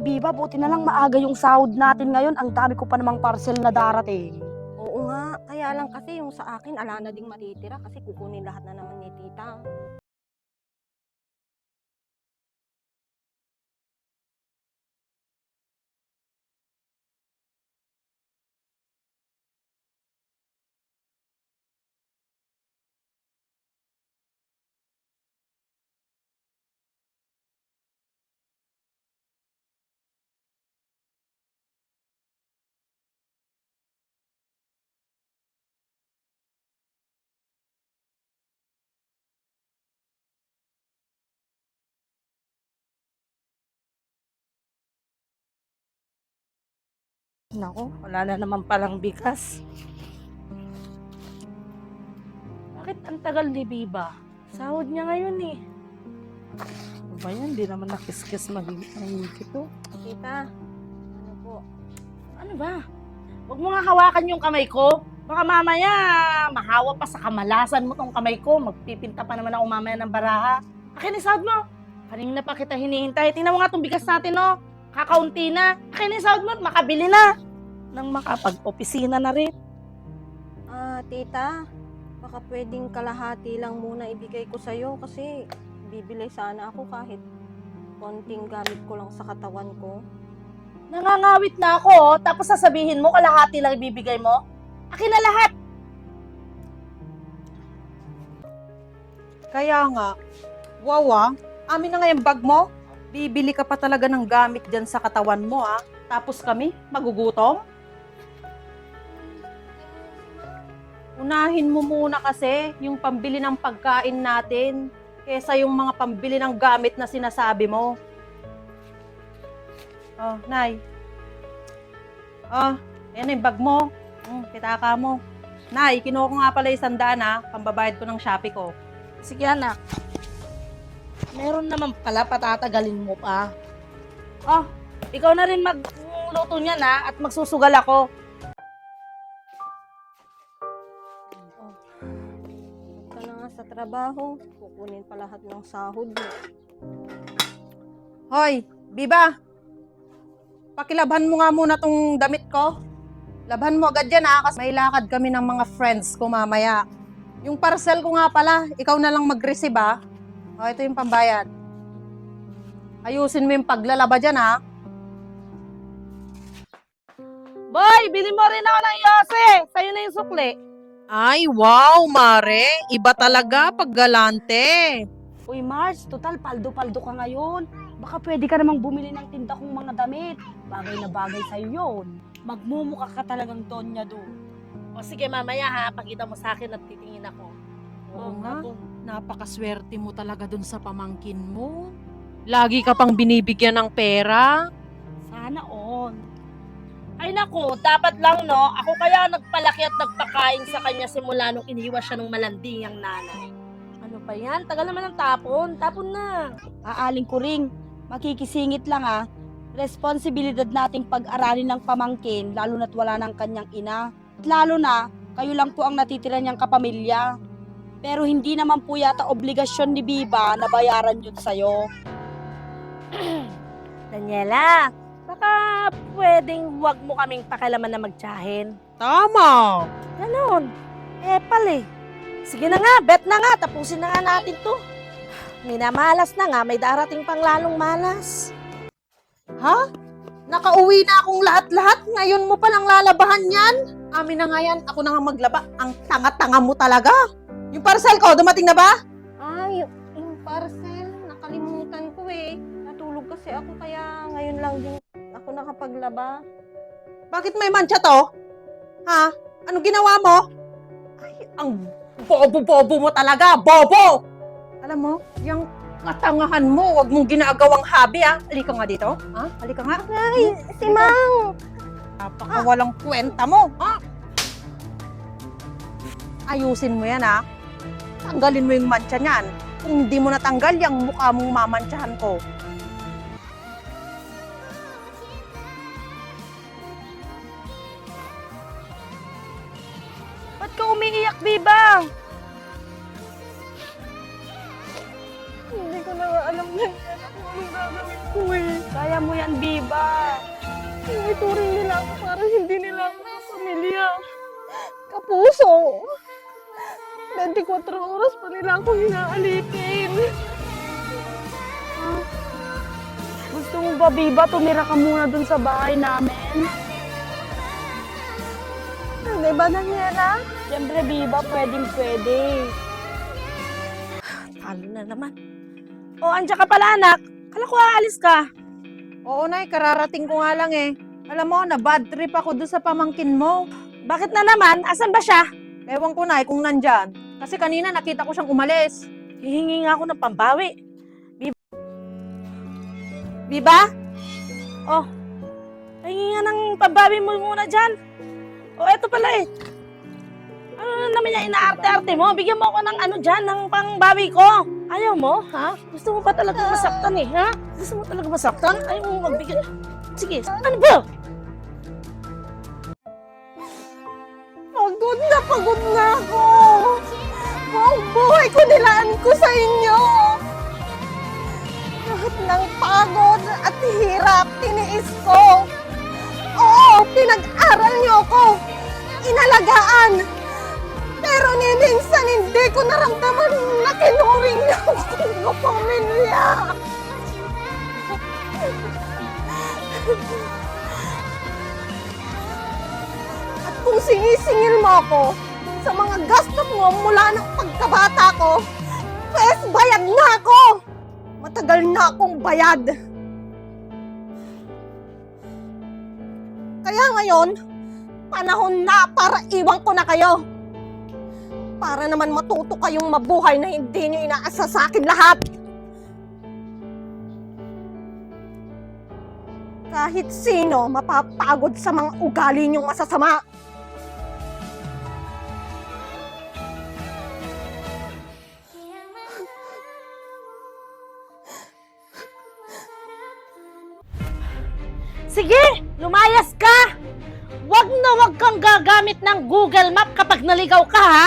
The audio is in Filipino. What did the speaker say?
Biba, buti na lang maaga yung sahod natin ngayon. Ang dami ko pa namang parcel na darating. Oo nga, kaya lang kasi yung sa akin, ala na ding matitira kasi kukunin lahat na naman ni tita. Nako, wala na naman palang bigas. Bakit ang tagal ni Biba? Sahod niya ngayon eh. Ano ba yan? Di naman nakiskis mag-iingit ito. Tita, ano po? Ano ba? Huwag mo nga hawakan yung kamay ko. Baka mamaya, mahawa pa sa kamalasan mo tong kamay ko. Magpipinta pa naman ako mamaya ng baraha. Akin yung sahod mo. Kanina pa kita hinihintay. Tingnan mo nga itong bigas natin, no? Kakaunti na. Akin yung sahod mo. Makabili na. Nang makapag-opisina na rin. Tita, baka pwedeng kalahati lang muna ibigay ko sa'yo kasi bibili sana ako kahit konting gamit ko lang sa katawan ko. Nangangawit na ako, oh. Tapos sasabihin mo, kalahati lang ibibigay mo. Akin na lahat. Kaya nga, wawa, amin na nga yung bag mo. Bibili ka pa talaga ng gamit dyan sa katawan mo, ah. Tapos kami, magugutom. Unahin mo muna kasi yung pambili ng pagkain natin kesa yung mga pambili ng gamit na sinasabi mo. Oh, Nay. Oh, ayan na yung bag mo. Pitaka mo. Nay, kinuha ko nga pala 100 ha, pambabayad ko ng Shopee ko. Sige anak. Meron naman pala, patatagalin mo pa. Oh, ikaw na rin magluto niyan ha, at magsusugal ako. Huwag ka na nga sa trabaho, kukunin pa lahat ng sahod mo. Hoy, Biba! Pakilabhan mo nga muna tong damit ko. Labhan mo agad yan ha, kasi may lakad kami ng mga friends ko mamaya. Yung parcel ko nga pala, ikaw na lang mag-receive ha. O, ito yung pambayad. Ayusin mo yung paglalaba dyan ha. Boy, bili mo rin ako ng yose. Sa'yo na yung sukli. Ay, wow, Mare. Iba talaga pag galante. Uy, Mars, total, paldo-paldo ka ngayon. Baka pwede ka namang bumili ng tinda kong mga damit. Bagay na bagay sa'yo yun. Magmumukha ka talagang Donya doon. O sige, mamaya ha, pakita mo sa akin at titingin ako. Oo nga. Napakaswerte mo talaga dun sa pamangkin mo. Lagi ka pang binibigyan ng pera. Sana on. Ay nako, dapat lang no, ako kaya nagpalaki at nagpakain sa kanya simula nung iniwas siya ng malanding ang nanay. Ano pa yan? Tagal naman ng tapon. Tapon na. Aaling ko ring. Makikisingit lang ah. Responsibilidad nating pag-aralin ng pamangkin lalo na't wala ng kanyang ina. At lalo na, kayo lang po ang natitira niyang kapamilya. Pero hindi naman po yata obligasyon ni Biba na bayaran yun sa'yo. Daniela, baka pwedeng wag mo kaming pakialaman na magtiyahin. Tama. Ganon. Epal eh. Sige na nga, bet na nga, tapusin na nga natin to. Minamalas na nga, may darating pang lalong malas. Ha? Nakauwi na akong lahat-lahat, ngayon mo palang lalabahan yan? Amin na nga yan, ako na nga maglaba. Ang tanga-tanga mo talaga. Yung parcel ko, dumating na ba? Yung parcel, nakalimutan ko eh. Natulog kasi ako kaya ngayon lang din ako nakapaglaba. Bakit may mancha to? Ha? Ano ginawa mo? Ay, ang bobo-bobo mo talaga, bobo! Alam mo, yung katangahan mo, wag mong ginagawang hobby ha. Halika nga dito. Ha? Halika nga. Ay, si Mang! Napakawalang kwenta mo, ha? Ayusin mo yan, ha? Tanggalin mo yung mancha niyan. Kung hindi mo natanggal, yung mukha mong mamantsahan ko. Ba't ka umiiyak, Biba? Hindi ko na alam na yan ako. anong gagawin ko eh. Kaya mo yan, Biba. Ituring nila ako para hindi nila ako kapamilya. Kapuso. 24 oras pa nila ako hinaalipin. Gusto mo ba, Biba, tumira ka muna dun sa bahay namin? Hindi ba, Daniela? Siyempre, Biba, pwedeng-pwede. Talo na naman. O, andyan ka pala, anak. Kala ko aalis ka. Oo, Nay, kararating ko nga lang eh. Alam mo, na bad trip ako doon sa pamangkin mo. Bakit na naman? Asan ba siya? Ewan ko, Nay, kung nandyan. Kasi kanina nakita ko siyang umalis. Hihingi nga ako ng pambawi. Biba? Oh, hihingi nga ng pambawi mo muna dyan. Oh, eto pala eh. Ano na naman yung inaarte-arte mo? Bigyan mo ako ng ano dyan, ng pangbawi ko. Ayaw mo, ha? Gusto mo pa talaga masaktan eh, ha? Gusto mo talaga masaktan? Ayaw mo magbigay. Sige, ano ba? Pagod na ako. Buong buhay ko nilaan ko sa inyo. Lahat ng pagod at hirap tiniis ko. Oo, pinag-aral niyo ako. Inalagaan. Pero ni minsan hindi ko naramdaman na kinuring niyo ako pamilya. At kung sinisingil mo ako sa mga gastos mo mula ng pagkabata ko, pwes bayad na ako. Matagal na akong bayad. Kaya ngayon, panahon na para iwan ko na kayo. Para naman matuto kayong mabuhay na hindi nyo inaasa sa akin lahat. Kahit sino mapapagod sa mga ugali nyong masasama. Sige, lumayas ka! Wag na wag kang gagamit ng Google Map kapag naligaw ka, ha?